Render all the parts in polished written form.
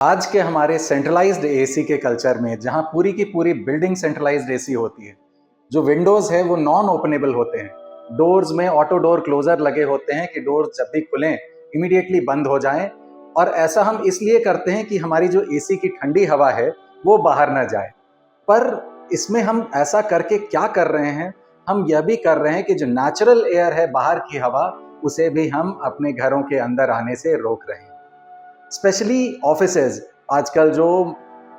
आज के हमारे सेंट्रलाइज्ड एसी के कल्चर में जहां पूरी की पूरी बिल्डिंग सेंट्रलाइज्ड एसी होती है, जो विंडोज है वो नॉन ओपनेबल होते हैं। डोर्स में ऑटो डोर क्लोजर लगे होते हैं कि डोर जब भी खुलें इमीडिएटली बंद हो जाएं। और ऐसा हम इसलिए करते हैं कि हमारी जो एसी की ठंडी हवा है वो बाहर ना जाए। पर इसमें हम ऐसा करके क्या कर रहे हैं, हम यह भी कर रहे हैं कि जो नेचुरल एयर है बाहर की हवा, उसे भी हम अपने घरों के अंदर आने से रोक रहे हैं। स्पेशली ऑफिसेज, आजकल जो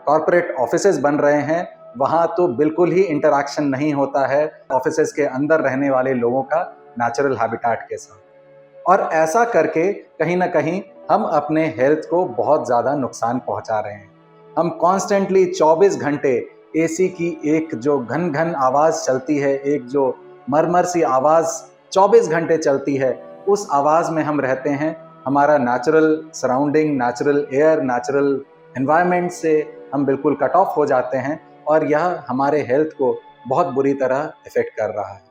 कॉरपोरेट ऑफिसेज बन रहे हैं वहाँ तो बिल्कुल ही इंटरैक्शन नहीं होता है ऑफिसेज के अंदर रहने वाले लोगों का नेचुरल हैबिटेट के साथ। और ऐसा करके कहीं ना कहीं हम अपने हेल्थ को बहुत ज़्यादा नुकसान पहुंचा रहे हैं। हम कॉन्स्टेंटली 24 घंटे एसी की एक जो घन घन आवाज़ चलती है, एक जो मरमर सी आवाज़ 24 घंटे चलती है, उस आवाज़ में हम रहते हैं। हमारा natural surrounding, natural air, natural environment से हम बिल्कुल कट ऑफ हो जाते हैं और यह हमारे हेल्थ को बहुत बुरी तरह इफेक्ट कर रहा है।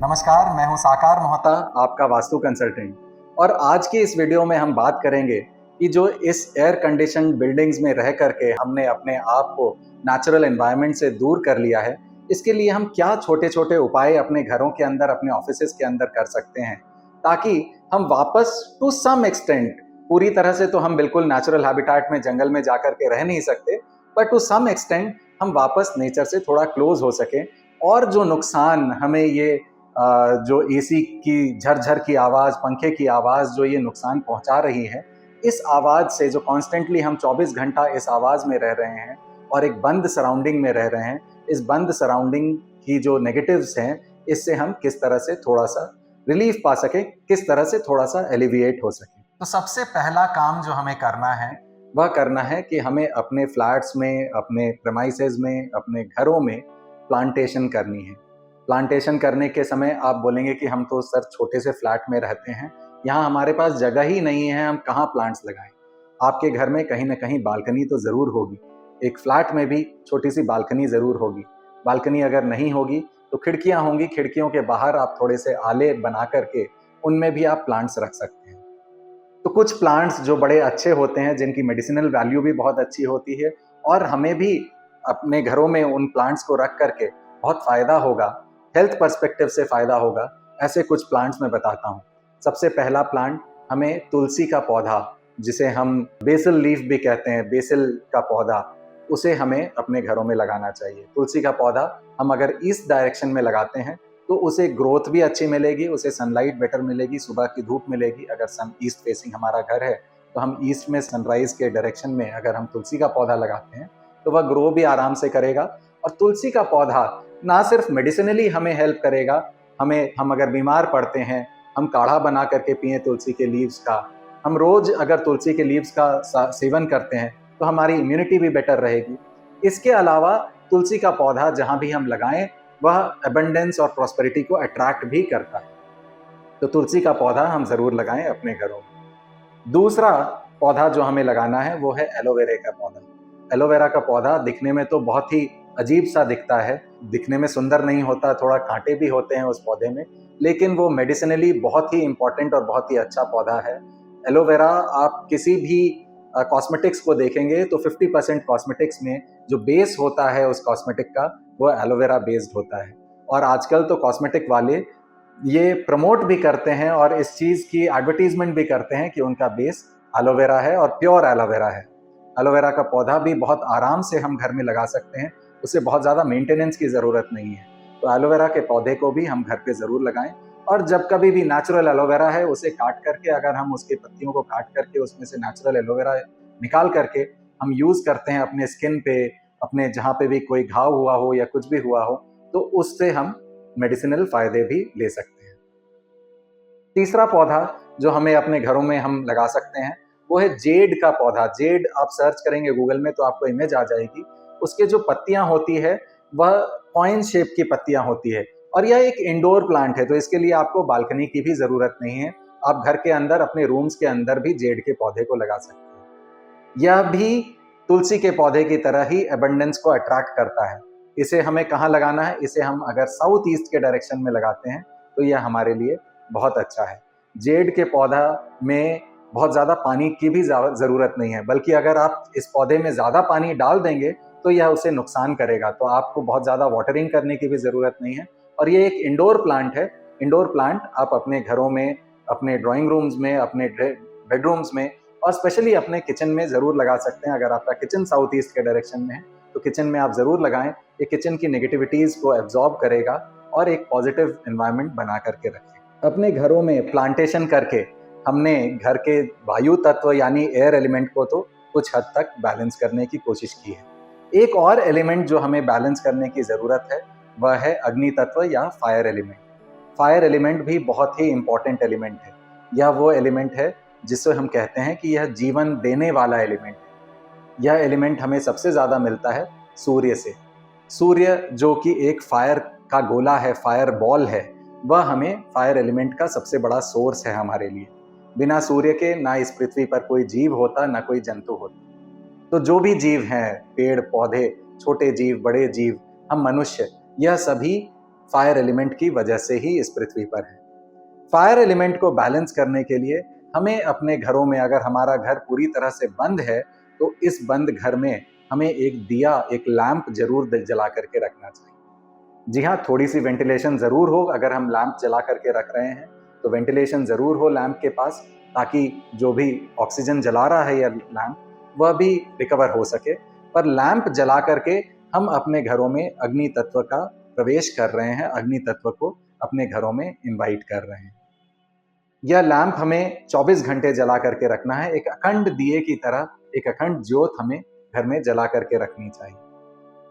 नमस्कार, मैं हूं साकार मोहता, आपका वास्तु कंसल्टेंट। और आज की इस वीडियो में हम बात करेंगे कि जो इस एयर कंडीशन बिल्डिंग्स में रह करके हमने अपने आप को नेचुरल एनवायरनमेंट से दूर कर लिया है, इसके लिए हम क्या छोटे छोटे उपाय अपने घरों के अंदर, अपने ऑफिसेज के अंदर कर सकते हैं, ताकि हम वापस टू सम एक्सटेंट, पूरी तरह से तो हम बिल्कुल नेचुरल हैबिटेट में, जंगल में जाकर के रह नहीं सकते, बट टू सम एक्सटेंट हम वापस नेचर से थोड़ा क्लोज हो सके। और जो नुकसान हमें ये जो एसी की झरझर की आवाज़, पंखे की आवाज़ जो ये नुकसान पहुंचा रही है, इस आवाज़ से जो कॉन्स्टेंटली हम 24 घंटा इस आवाज़ में रह रहे हैं और एक बंद सराउंडिंग में रह रहे हैं, इस बंद सराउंडिंग की जो नेगेटिव्स हैं, इससे हम किस तरह से थोड़ा सा रिलीफ पा सके, किस तरह से थोड़ा सा एलिविएट हो सके। तो सबसे पहला काम जो हमें करना है वह करना है कि हमें अपने फ्लैट्स में, अपने प्रेमाइसेस में, अपने घरों में प्लांटेशन करनी है। प्लांटेशन करने के समय आप बोलेंगे कि हम तो सर छोटे से फ्लैट में रहते हैं, यहाँ हमारे पास जगह ही नहीं है, हम कहाँ प्लांट्स लगाएं। आपके घर में कहीं ना कहीं बालकनी तो ज़रूर होगी, एक फ्लैट में भी छोटी सी बालकनी ज़रूर होगी। बालकनी अगर नहीं होगी तो खिड़कियाँ होंगी, खिड़कियों के बाहर आप थोड़े से आले बना करके उनमें भी आप प्लांट्स रख सकते हैं। तो कुछ प्लांट्स जो बड़े अच्छे होते हैं, जिनकी मेडिसिनल वैल्यू भी बहुत अच्छी होती है और हमें भी अपने घरों में उन प्लांट्स को रख करके बहुत फ़ायदा होगा, हेल्थ पर्सपेक्टिव से फ़ायदा होगा, ऐसे कुछ प्लांट्स मैं बताता हूँ। सबसे पहला प्लांट, हमें तुलसी का पौधा, जिसे हम बेसिल लीफ भी कहते हैं, बेसिल का पौधा, उसे हमें अपने घरों में लगाना चाहिए। तुलसी का पौधा हम अगर ईस्ट डायरेक्शन में लगाते हैं तो उसे ग्रोथ भी अच्छी मिलेगी, उसे सनलाइट बेटर मिलेगी, सुबह की धूप मिलेगी। अगर सन ईस्ट फेसिंग हमारा घर है तो हम ईस्ट में सनराइज के डायरेक्शन में अगर हम तुलसी का पौधा लगाते हैं तो वह ग्रो भी आराम से करेगा। और तुलसी का पौधा ना सिर्फ मेडिसिनली हमें हेल्प करेगा, हम अगर बीमार पड़ते हैं, हम काढ़ा बना करके पिए तुलसी के लीव्स का, हम रोज अगर तुलसी के लीव्स का सेवन करते हैं तो हमारी इम्यूनिटी भी बेटर रहेगी। इसके अलावा तुलसी का पौधा जहाँ भी हम लगाएं वह एबंडेंस और प्रॉस्पेरिटी को अट्रैक्ट भी करता है। तो तुलसी का पौधा हम जरूर लगाएं अपने घरों में। दूसरा पौधा जो हमें लगाना है वो है एलोवेरा का पौधा। एलोवेरा का पौधा दिखने में तो बहुत ही अजीब सा दिखता है, दिखने में सुंदर नहीं होता, थोड़ा कांटे भी होते हैं उस पौधे में, लेकिन वो मेडिसिनली बहुत ही इंपॉर्टेंट और बहुत ही अच्छा पौधा है। एलोवेरा आप किसी भी कॉस्मेटिक्स को देखेंगे तो 50% कॉस्मेटिक्स में जो बेस होता है उस कॉस्मेटिक का, वो एलोवेरा बेस्ड होता है। और आजकल तो कॉस्मेटिक वाले ये प्रमोट भी करते हैं और इस चीज़ की एडवर्टीजमेंट भी करते हैं कि उनका बेस एलोवेरा है और प्योर एलोवेरा है। एलोवेरा का पौधा भी बहुत आराम से हम घर में लगा सकते हैं, उसे बहुत ज़्यादा मेंटेनेंस की ज़रूरत नहीं है। तो एलोवेरा के पौधे को भी हम घर पे ज़रूर लगाएं। और जब कभी भी नेचुरल एलोवेरा है उसे काट करके, अगर हम उसकी पत्तियों को काट करके उसमें से नेचुरल एलोवेरा निकाल करके हम यूज़ करते हैं अपने स्किन पे, अपने जहाँ पे भी कोई घाव हुआ हो या कुछ भी हुआ हो, तो उससे हम मेडिसिनल फायदे भी ले सकते हैं। तीसरा पौधा जो हमें अपने घरों में हम लगा सकते हैं वो है जेड का पौधा। जेड आप सर्च करेंगे गूगल में तो आपको इमेज आ जाएगी। उसके जो पत्तियां होती है वह कॉइन शेप की पत्तियां होती है और यह एक इंडोर प्लांट है, तो इसके लिए आपको बालकनी की भी जरूरत नहीं है। आप घर के अंदर, अपने रूम्स के अंदर भी जेड के पौधे को लगा सकते हैं। यह भी तुलसी के पौधे की तरह ही एबंडेंस को अट्रैक्ट करता है। इसे हमें कहाँ लगाना है? इसे हम अगर साउथ ईस्ट के डायरेक्शन में लगाते हैं तो यह हमारे लिए बहुत अच्छा है। जेड के पौधा में बहुत ज़्यादा पानी की भी ज़रूरत नहीं है, बल्कि अगर आप इस पौधे में ज़्यादा पानी डाल देंगे तो यह उसे नुकसान करेगा। तो आपको बहुत ज़्यादा वाटरिंग करने की भी ज़रूरत नहीं है। और ये एक इंडोर प्लांट है। इंडोर प्लांट आप अपने घरों में, अपने ड्राइंग रूम्स में, अपने बेडरूम्स में और स्पेशली अपने किचन में ज़रूर लगा सकते हैं। अगर आपका किचन साउथ ईस्ट के डायरेक्शन में है तो किचन में आप ज़रूर लगाएं। ये किचन की नेगेटिविटीज़ को एब्जॉर्ब करेगा और एक पॉजिटिव एनवायरनमेंट बना करके रखेगा। अपने घरों में प्लांटेशन करके हमने घर के वायु तत्व यानी एयर एलिमेंट को तो कुछ हद तक बैलेंस करने की कोशिश की है। एक और एलिमेंट जो हमें बैलेंस करने की ज़रूरत है वह है अग्नि तत्व या फायर एलिमेंट। फायर एलिमेंट भी बहुत ही इंपॉर्टेंट एलिमेंट है। यह वो एलिमेंट है जिससे हम कहते हैं कि यह जीवन देने वाला एलिमेंट है। यह एलिमेंट हमें सबसे ज़्यादा मिलता है सूर्य से। सूर्य जो कि एक फायर का गोला है, फायर बॉल है, वह हमें फायर एलिमेंट का सबसे बड़ा सोर्स है हमारे लिए। बिना सूर्य के ना इस पृथ्वी पर कोई जीव होता, ना कोई जंतु होता। तो जो भी जीव हैं, पेड़ पौधे, छोटे जीव, बड़े जीव, हम मनुष्य, यह सभी फायर एलिमेंट की वजह से ही इस पृथ्वी पर है। फायर एलिमेंट को बैलेंस करने के लिए हमें अपने घरों में, अगर हमारा घर पूरी तरह से बंद है तो इस बंद घर में हमें एक दिया, एक लैंप जरूर जला करके रखना चाहिए। जी हाँ, थोड़ी सी वेंटिलेशन जरूर हो। अगर हम लैंप जला करके रख रहे हैं तो वेंटिलेशन जरूर हो लैंप के पास, ताकि जो भी ऑक्सीजन जला रहा है या लैंप वह भी रिकवर हो सके। पर लैंप जला करके हम अपने घरों में अग्नि तत्व का प्रवेश कर रहे हैं, अग्नि तत्व को अपने घरों में इनवाइट कर रहे हैं। यह लैंप हमें 24 घंटे जला करके रखना है। एक अखंड दिए की तरह, एक अखंड ज्योत हमें घर में जला करके रखनी चाहिए।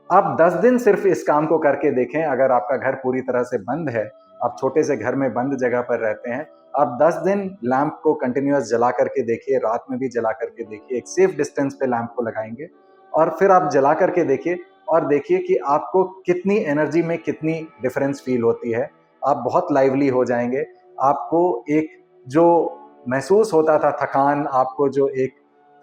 आप 10 दिन सिर्फ इस काम को करके देखें। अगर आपका घर पूरी तरह से बंद है, आप छोटे से घर में बंद जगह पर रहते हैं, आप 10 दिन लैंप को कंटिन्यूअस जला करके देखिए, रात में भी जला करके देखिए। एक सेफ डिस्टेंस पे लैंप को लगाएंगे और फिर आप जला करके देखिए और देखिए कि आपको कितनी एनर्जी में कितनी डिफरेंस फील होती है। आप बहुत लाइवली हो जाएंगे। आपको एक जो महसूस होता था थकान, आपको जो एक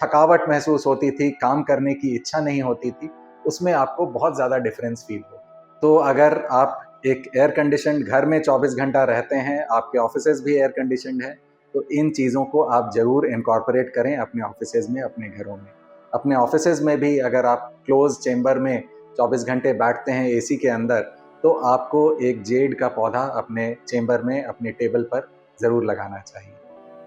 थकावट महसूस होती थी, काम करने की इच्छा नहीं होती थी, उसमें आपको बहुत ज़्यादा डिफरेंस फील हो। तो अगर आप एक एयर कंडीशनड घर में 24 घंटा रहते हैं, आपके ऑफिसेज भी एयर कंडीशनड हैं, तो इन चीज़ों को आप ज़रूर इनकॉर्पोरेट करें अपने ऑफिसेज में, अपने घरों में। अपने ऑफिसेज में भी अगर आप क्लोज चेंबर में 24 घंटे बैठते हैं एसी के अंदर, तो आपको एक जेड का पौधा अपने चेंबर में, अपने टेबल पर ज़रूर लगाना चाहिए।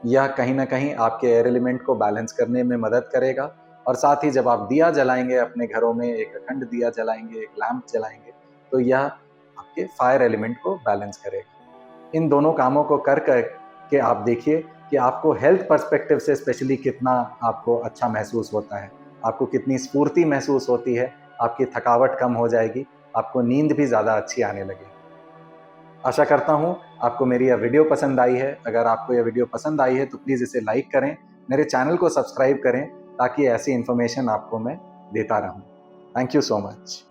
यह कहीं ना कहीं आपके एयर एलिमेंट को बैलेंस करने में मदद करेगा। और साथ ही जब आप दिया जलाएंगे अपने घरों में, एक अखंड दिया जलाएंगे, एक लैंप जलाएंगे, तो यह आपके फायर एलिमेंट को बैलेंस करेगा। इन दोनों कामों को कर कर के आप देखिए कि आपको हेल्थ पर्सपेक्टिव से स्पेशली कितना आपको अच्छा महसूस होता है, आपको कितनी स्फूर्ति महसूस होती है, आपकी थकावट कम हो जाएगी, आपको नींद भी ज़्यादा अच्छी आने लगेगी। आशा करता हूँ आपको मेरी यह वीडियो पसंद आई है। अगर आपको यह वीडियो पसंद आई है तो प्लीज़ इसे लाइक करें, मेरे चैनल को सब्सक्राइब करें, ताकि ऐसी इन्फॉर्मेशन आपको मैं देता रहूं। Thank you so much.